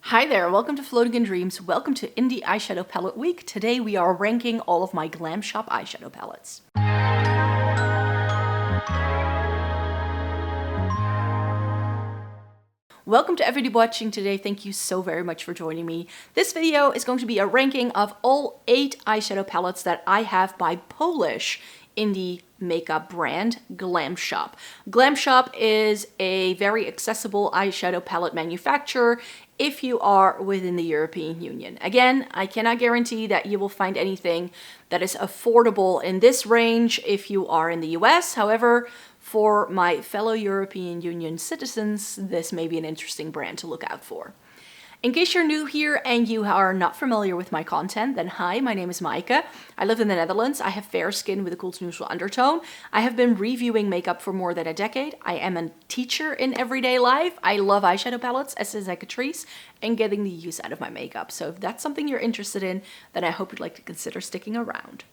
Hi there, welcome to Floating in Dreams. Welcome to Indie Eyeshadow Palette Week. Today we are ranking all of my GLAMSHOP eyeshadow palettes. Welcome to everybody watching today. Thank you so very much for joining me. This video is going to be a ranking of all 8 eyeshadow palettes that I have by Polish indie makeup brand GLAMSHOP. GLAMSHOP is a very accessible eyeshadow palette manufacturer if you are within the European Union. Again, I cannot guarantee that you will find anything that is affordable in this range if you are in the US. However, for my fellow European Union citizens, this may be an interesting brand to look out for. In case you're new here and you are not familiar with my content, then hi, my name is Maaike. I live in the Netherlands. I have fair skin with a cool to neutral undertone. I have been reviewing makeup for more than a decade. I am a teacher in everyday life. I love eyeshadow palettes as a Catrice and getting the use out of my makeup. So if that's something you're interested in, then I hope you'd like to consider sticking around.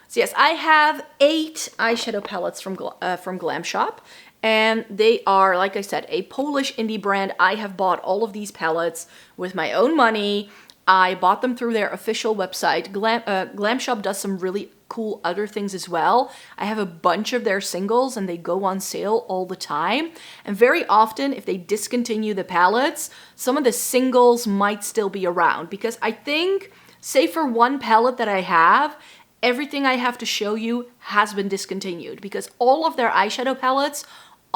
So yes, I have 8 eyeshadow palettes from GLAMSHOP. And they are, like I said, a Polish indie brand. I have bought all of these palettes with my own money. I bought them through their official website. GLAMSHOP does some really cool other things as well. I have a bunch of their singles and they go on sale all the time. And very often, if they discontinue the palettes, some of the singles might still be around. Because I think, say for one palette that I have, everything I have to show you has been discontinued. Because all of their eyeshadow palettes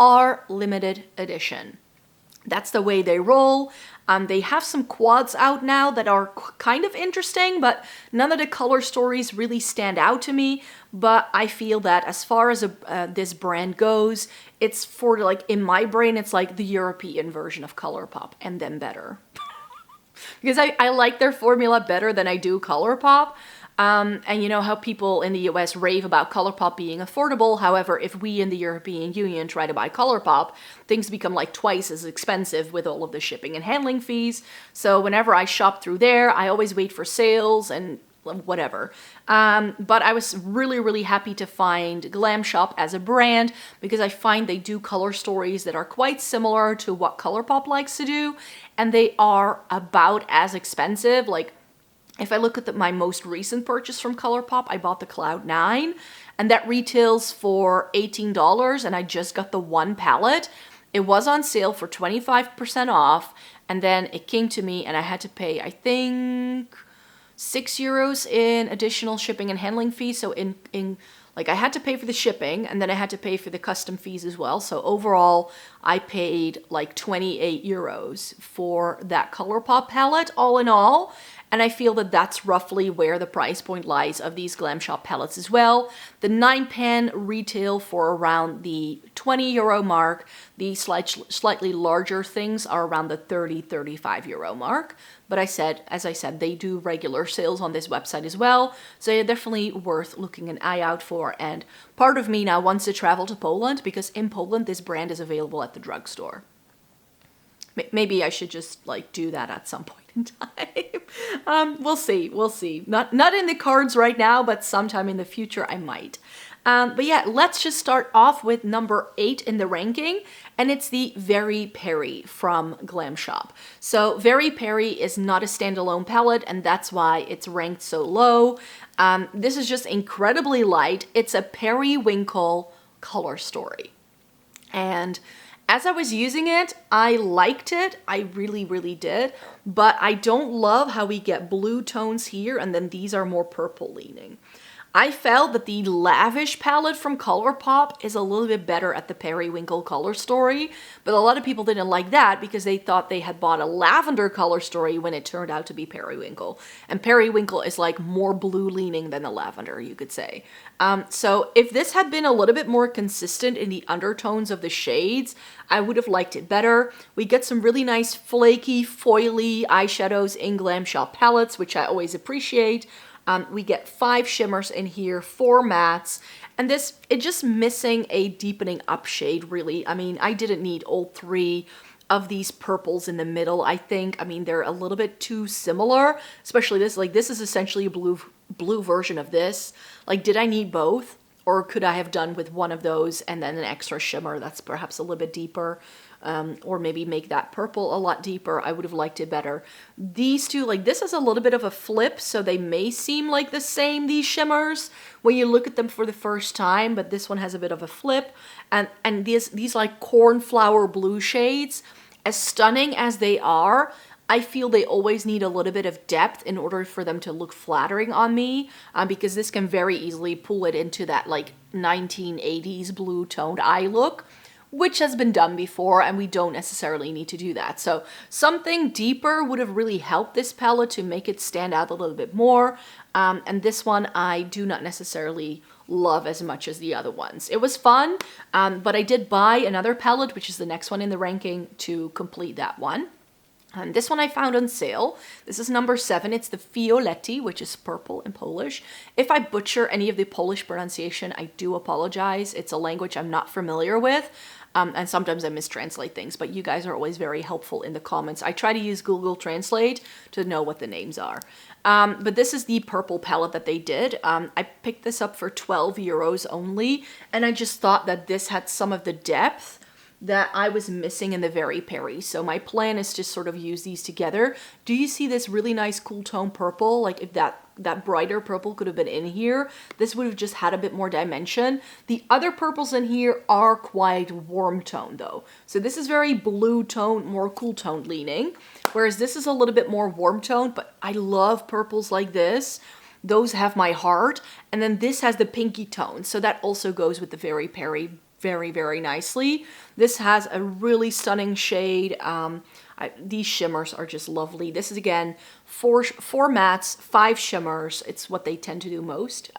are limited edition. That's the way they roll. They have some quads out now that are kind of interesting, but none of the color stories really stand out to me. But I feel that as far as this brand goes, it's for, like, in my brain, it's like the European version of ColourPop, and then better. Because I like their formula better than I do ColourPop. And you know how people in the US rave about ColourPop being affordable. However, if we in the European Union try to buy ColourPop, things become like twice as expensive with all of the shipping and handling fees. So whenever I shop through there, I always wait for sales and whatever. But I was really happy to find GLAMSHOP as a brand because I find they do color stories that are quite similar to what ColourPop likes to do. And they are about as expensive. Like, if I look at my most recent purchase from ColourPop, I bought the Cloud 9, and that retails for $18, and I just got the one palette. It was on sale for 25% off, and then it came to me, and I had to pay, I think, €6 in additional shipping and handling fees. So like, I had to pay for the shipping, and then I had to pay for the custom fees as well. So overall, I paid like €28 for that ColourPop palette, all in all. And I feel that that's roughly where the price point lies of these GLAMSHOP palettes as well. The 9-pan retail for around the €20 mark. The slightly larger things are around the €30-35 mark. But as I said, they do regular sales on this website as well. So they're definitely worth looking an eye out for. And part of me now wants to travel to Poland because in Poland, this brand is available at the drugstore. Maybe I should just like do that at some point in time. We'll see. Not in the cards right now, but sometime in the future I might. But yeah, let's just start off with number 8 in the ranking, and it's the Very Peri from GLAMSHOP. So Very Peri is not a standalone palette, and that's why it's ranked so low. This is just incredibly light. It's a periwinkle color story. And as I was using it, I liked it. I really did. But I don't love how we get blue tones here, and then these are more purple leaning. I felt that the Lavish palette from ColourPop is a little bit better at the periwinkle color story, but a lot of people didn't like that because they thought they had bought a lavender color story when it turned out to be periwinkle. And periwinkle is like more blue leaning than the lavender, you could say. So if this had been a little bit more consistent in the undertones of the shades, I would have liked it better. We get some really nice flaky, foily eyeshadows in GLAMSHOP palettes, which I always appreciate. We get 5 shimmers in here, 4 mattes, and it's just missing a deepening up shade, really. I mean, I didn't need all 3 of these purples in the middle, I think. I mean, they're a little bit too similar, especially this. Like, this is essentially a blue version of this. Like, did I need both? Or could I have done with one of those and then an extra shimmer that's perhaps a little bit deeper? or maybe make that purple a lot deeper. I would have liked it better. These two, like this is a little bit of a flip, so they may seem like the same, these shimmers, when you look at them for the first time, but this one has a bit of a flip. And these like cornflower blue shades, as stunning as they are, I feel they always need a little bit of depth in order for them to look flattering on me, because this can very easily pull it into that like 1980s blue toned eye look, which has been done before, and we don't necessarily need to do that. So something deeper would have really helped this palette to make it stand out a little bit more. And this one I do not necessarily love as much as the other ones. It was fun, but I did buy another palette, which is the next one in the ranking, to complete that one. And this one I found on sale. This is number 7. It's the Violetti, which is purple in Polish. If I butcher any of the Polish pronunciation, I do apologize. It's a language I'm not familiar with. And sometimes I mistranslate things, but you guys are always very helpful in the comments. I try to use Google Translate to know what the names are. But this is the purple palette that they did. I picked this up for 12 euros only, and I just thought that this had some of the depth that I was missing in the Very Perry. So my plan is to sort of use these together. Do you see this really nice cool tone purple? Like if that brighter purple could have been in here, this would have just had a bit more dimension. The other purples in here are quite warm tone though. So this is very blue tone, more cool tone leaning, whereas this is a little bit more warm tone, but I love purples like this. Those have my heart. And then this has the pinky tone. So that also goes with the Very Perry very, very nicely. This has a really stunning shade. These shimmers are just lovely. This is again four mattes, 5 shimmers. It's what they tend to do most.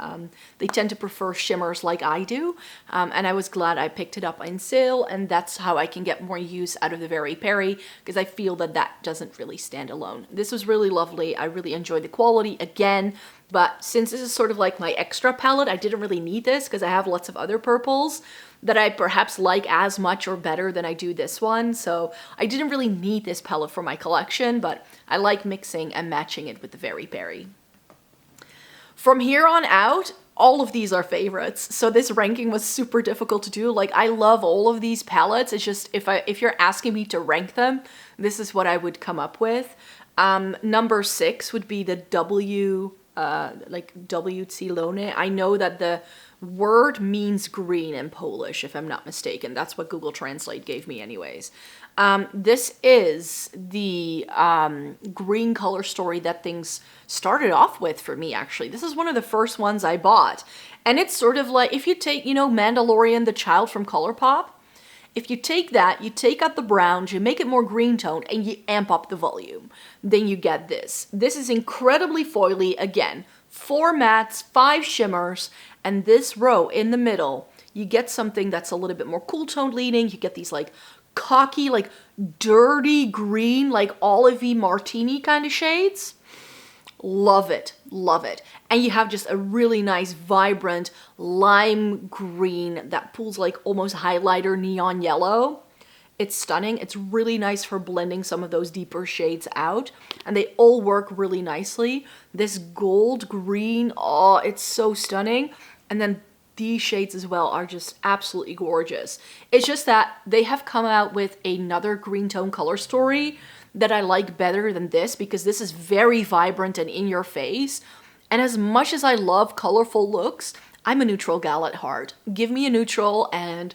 They tend to prefer shimmers like I do. And I was glad I picked it up on sale, and that's how I can get more use out of the Very Perry, because I feel that that doesn't really stand alone. This was really lovely. I really enjoyed the quality again. But since this is sort of like my extra palette, I didn't really need this because I have lots of other purples that I perhaps like as much or better than I do this one. So I didn't really need this palette for my collection, but I like mixing and matching it with the Very Perry. From here on out, all of these are favorites. So this ranking was super difficult to do. Like I love all of these palettes. It's just if you're asking me to rank them, this is what I would come up with. Number 6 would be the W Zielone. I know that the word means green in Polish, if I'm not mistaken. That's what Google Translate gave me anyways. This is the green color story that things started off with for me, actually. This is one of the first ones I bought. And it's sort of like, if you take, you know, Mandalorian the Child from ColourPop, if you take that, you take out the browns, you make it more green toned, and you amp up the volume, then you get this. This is incredibly foily. Again, 4 mattes, 5 shimmers, and this row in the middle, you get something that's a little bit more cool toned leaning. You get these like cocky, like dirty green, like olivey martini kind of shades. Love it, love it. And you have just a really nice, vibrant lime green that pulls like almost highlighter neon yellow. It's stunning. It's really nice for blending some of those deeper shades out. And they all work really nicely. This gold green, oh, it's so stunning. And then these shades as well are just absolutely gorgeous. It's just that they have come out with another green tone color story that I like better than this, because this is very vibrant and in your face. And as much as I love colorful looks, I'm a neutral gal at heart. Give me a neutral and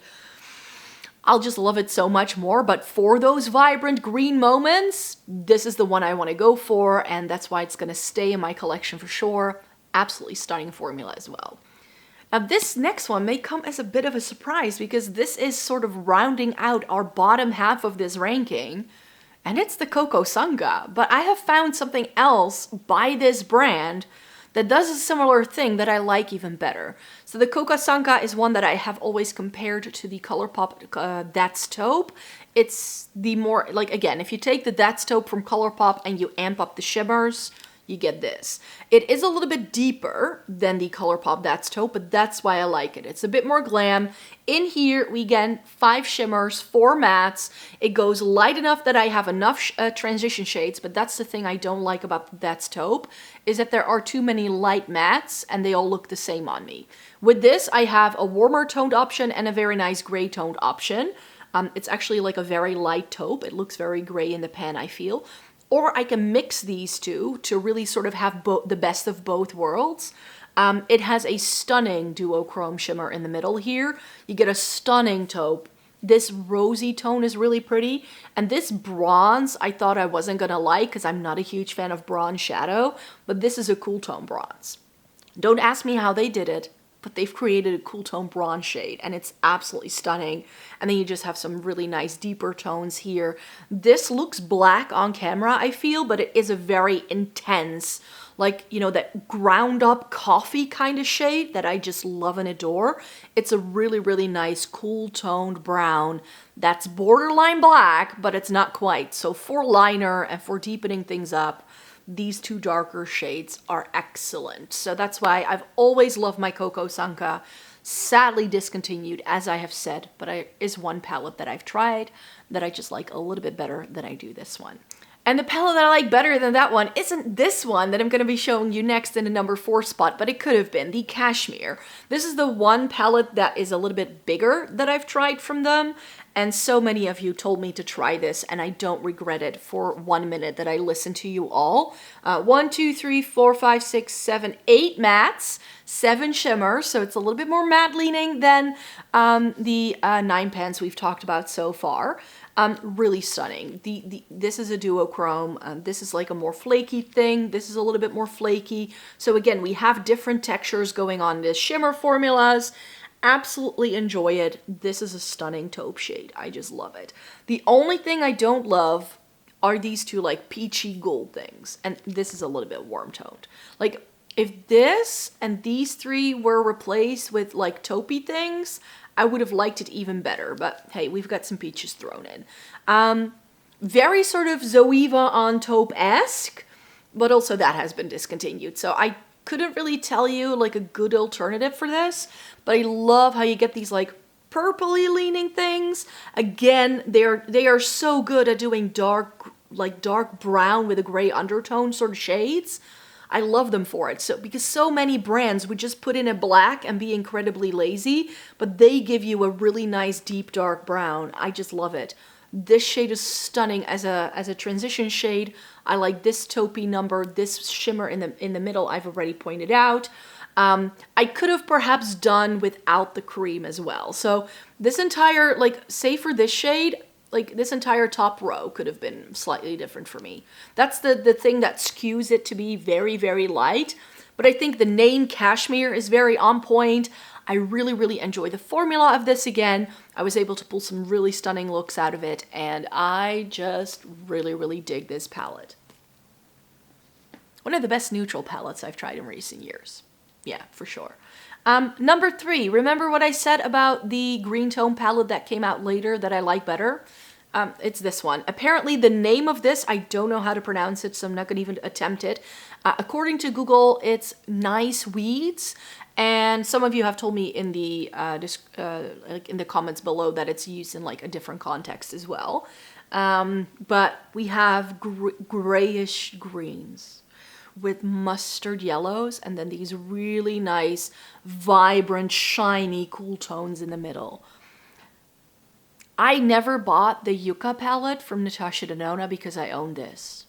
I'll just love it so much more. But for those vibrant green moments, this is the one I want to go for, and that's why it's going to stay in my collection for sure. Absolutely stunning formula as well. Now this next one may come as a bit of a surprise, because this is sort of rounding out our bottom half of this ranking, and it's the Coco Sanga. But I have found something else by this brand that does a similar thing that I like even better. So the Coco Sanga is one that I have always compared to the ColourPop That's Taupe. It's the more, like, again, if you take the That's Taupe from ColourPop and you amp up the shimmers, you get this. It is a little bit deeper than the ColourPop That's Taupe, but that's why I like it. It's a bit more glam. In here, we get 5 shimmers, 4 mattes. It goes light enough that I have enough transition shades, but that's the thing I don't like about That's Taupe, is that there are too many light mattes and they all look the same on me. With this, I have a warmer toned option and a very nice gray toned option. It's actually like a very light taupe. It looks very gray in the pan, I feel. Or I can mix these two to really sort of have the best of both worlds. It has a stunning duochrome shimmer in the middle here. You get a stunning taupe. This rosy tone is really pretty. And this bronze, I thought I wasn't gonna like because I'm not a huge fan of bronze shadow, but this is a cool tone bronze. Don't ask me how they did it, but they've created a cool tone bronze shade and it's absolutely stunning. And then you just have some really nice deeper tones here. This looks black on camera, I feel, but it is a very intense, like, you know, that ground up coffee kind of shade that I just love and adore. It's a really, really nice cool toned brown that's borderline black, but it's not quite. So for liner and for deepening things up, these two darker shades are excellent. So that's why I've always loved my Coco Sanka. Sadly discontinued, as I have said, but is one palette that I've tried that I just like a little bit better than I do this one. And the palette that I like better than that one isn't this one that I'm going to be showing you next in the number 4 spot, but it could have been the Cashmere. This is the one palette that is a little bit bigger that I've tried from them. And so many of you told me to try this, and I don't regret it for 1 minute that I listened to you all. 1, 2, 3, 4, 5, 6, 7, 8 mattes, 7 shimmers, so it's a little bit more matte leaning than the 9 pans we've talked about so far. Really stunning. This is a duochrome. This is like a more flaky thing. This is a little bit more flaky. So again, we have different textures going on in this shimmer formulas. Absolutely enjoy it. This is a stunning taupe shade. I just love it. The only thing I don't love are these two like peachy gold things. And this is a little bit warm toned. Like if this and these 3 were replaced with like taupey things, I would have liked it even better. But hey, we've got some peaches thrown in. Very sort of Zoeva on taupe-esque, but also that has been discontinued. So I couldn't really tell you like a good alternative for this, but I love how you get these like purpley leaning things. Again, they are so good at doing dark brown with a gray undertone sort of shades. I love them for it. So because so many brands would just put in a black and be incredibly lazy, but they give you a really nice deep dark brown. I just love it. This shade is stunning as a transition shade. I like this taupey number, this shimmer in the middle I've already pointed out. I could have perhaps done without the cream as well. So this entire, like, say for this shade, like this entire top row could have been slightly different for me. That's the thing that skews it to be very, very light. But I think the name Cashmere is very on point. I really, really enjoy the formula of this again. I was able to pull some really stunning looks out of it, and I just really, really dig this palette. One of the best neutral palettes I've tried in recent years. Yeah, for sure. Number 3, remember what I said about the green tone palette that came out later that I like better? It's this one. Apparently the name of this, I don't know how to pronounce it, so I'm not going to even attempt it. According to Google, it's Nice Weeds. And some of you have told me in the like in the comments below that it's used in like a different context as well. But we have grayish greens with mustard yellows and then these really nice, vibrant, shiny, cool tones in the middle. I never bought the Yucca palette from Natasha Denona because I own this.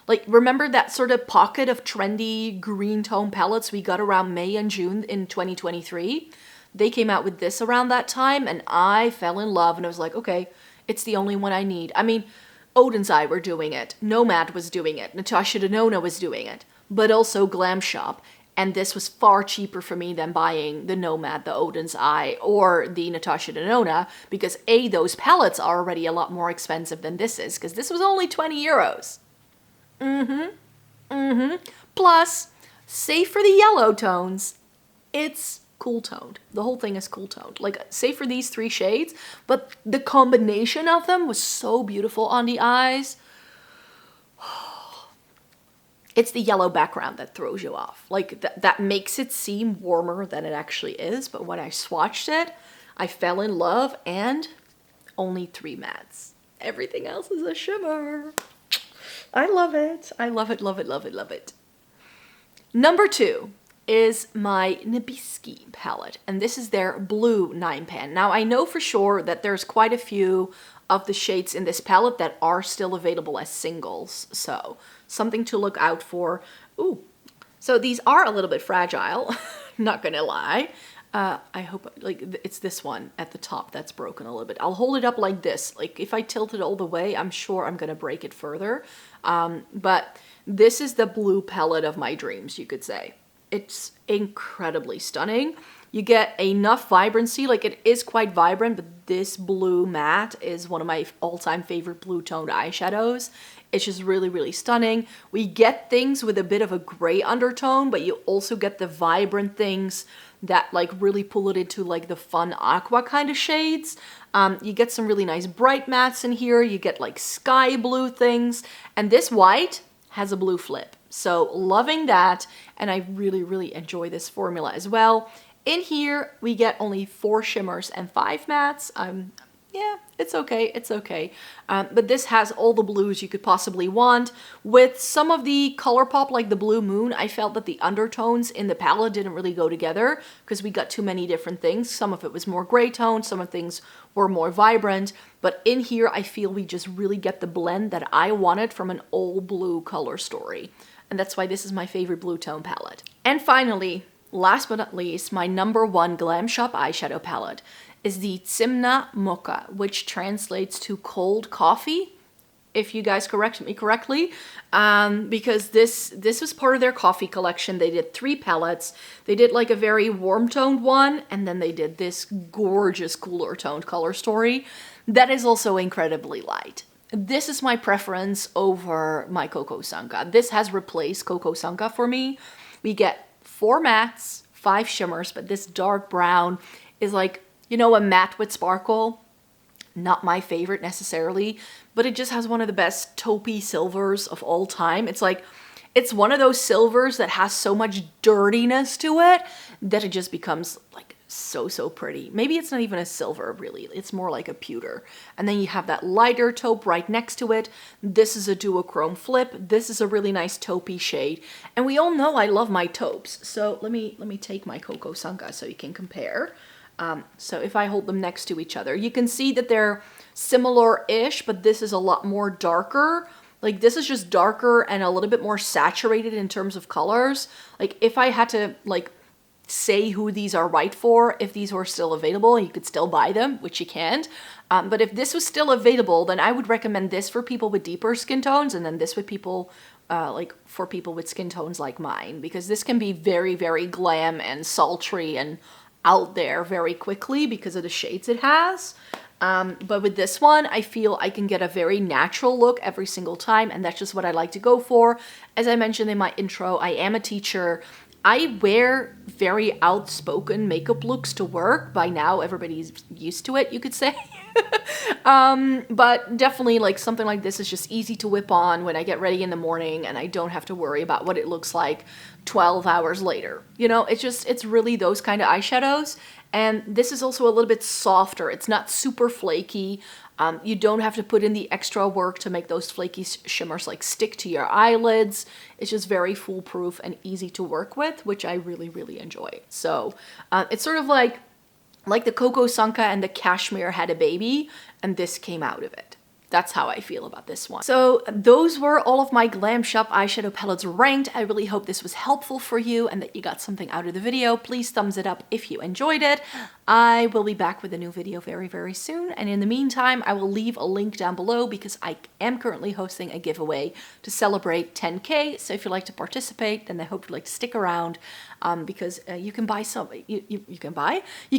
Like, remember that sort of pocket of trendy green tone palettes we got around May and June in 2023? They came out with this around that time, and I fell in love, and I was like, okay, it's the only one I need. I mean, Odin's Eye were doing it, Nomad was doing it, Natasha Denona was doing it, but also GLAMSHOP, and this was far cheaper for me than buying the Nomad, the Odin's Eye, or the Natasha Denona, because A, those palettes are already a lot more expensive than this is, because this was only 20 euros. Plus, save for the yellow tones, it's cool toned. The whole thing is cool toned. Like, save for these 3 shades, but the combination of them was so beautiful on the eyes. It's the yellow background that throws you off. Like, that makes it seem warmer than it actually is, but when I swatched it, I fell in love, and only 3 mattes. Everything else is a shimmer. I love it. I love it, love it, love it, love it. Number 2 is my Nibiski palette, and this is their blue 9-pan. Now, I know for sure that there's quite a few of the shades in this palette that are still available as singles, so something to look out for. Ooh, so these are a little bit fragile, not gonna lie. I hope, like, it's this one at the top that's broken a little bit. I'll hold it up like this. Like, if I tilt it all the way, I'm sure I'm gonna break it further. But this is the blue palette of my dreams, you could say. It's incredibly stunning. You get enough vibrancy, like it is quite vibrant, but this blue matte is one of my all-time favorite blue toned eyeshadows. It's just really, really stunning. We get things with a bit of a gray undertone, but you also get the vibrant things that like really pull it into like the fun aqua kind of shades. You get some really nice bright mattes in here. You get like sky blue things, and this white has a blue flip. So loving that, and I really, really enjoy this formula as well. In here, we get only 4 shimmers and 5 mattes. Yeah, it's okay, it's okay. But this has all the blues you could possibly want. With some of the color pop, like the Blue Moon, I felt that the undertones in the palette didn't really go together because we got too many different things. Some of it was more gray tone, some of things were more vibrant. But in here, I feel we just really get the blend that I wanted from an all blue color story. And that's why this is my favorite blue tone palette. And finally, last but not least, my #1 GLAMSHOP eyeshadow palette is the Zimna Mocha, which translates to cold coffee, if you guys correct me correctly, because this was part of their coffee collection. They did 3 palettes. They did like a very warm toned one, and then they did this gorgeous cooler toned color story that is also incredibly light. This is my preference over my Coco Sanka. This has replaced Coco Sanka for me. We get 4 mattes, 5 shimmers, but this dark brown is like, you know, a matte with sparkle. Not my favorite necessarily, but it just has one of the best taupey silvers of all time. It's like, it's one of those silvers that has so much dirtiness to it that it just becomes like so pretty. Maybe it's not even a silver really, it's more like a pewter. And then you have that lighter taupe right next to it. This is a duochrome flip. This is a really nice taupey shade. And we all know I love my taupes. So let me take my Coco Sanka so you can compare. So if I hold them next to each other, you can see that they're similar-ish, but this is a lot more darker. Like this is just darker and a little bit more saturated in terms of colors. Like if I had to like say who these are right for, if these were still available, you could still buy them, which you can't. But if this was still available, then I would recommend this for people with deeper skin tones, and then this with people like for people with skin tones like mine, because this can be very, very glam and sultry and out there very quickly because of the shades it has. But with this one, I feel I can get a very natural look every single time, and that's just what I like to go for. As I mentioned in my intro, I am a teacher. I wear very outspoken makeup looks to work. By now, everybody's used to it, you could say. But definitely like something like this is just easy to whip on when I get ready in the morning, and I don't have to worry about what it looks like 12 hours later. You know, it's really those kind of eyeshadows. And this is also a little bit softer. It's not super flaky. You don't have to put in the extra work to make those flaky shimmers like stick to your eyelids. It's just very foolproof and easy to work with, which I really, really enjoy. So it's sort of like the Coco Sanka and the Cashmere had a baby, and this came out of it. That's how I feel about this one. So those were all of my GLAMSHOP eyeshadow palettes ranked. I really hope this was helpful for you and that you got something out of the video. Please thumbs it up if you enjoyed it. I will be back with a new video very, very soon. And in the meantime, I will leave a link down below because I am currently hosting a giveaway to celebrate 10K. So if you'd like to participate, then I hope you'd like to stick around because you can buy some, you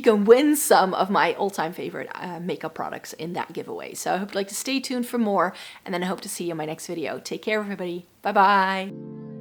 can win some of my all-time favorite makeup products in that giveaway. So I hope you'd like to stay tuned for more, and then I hope to see you in my next video. Take care, everybody. Bye-bye.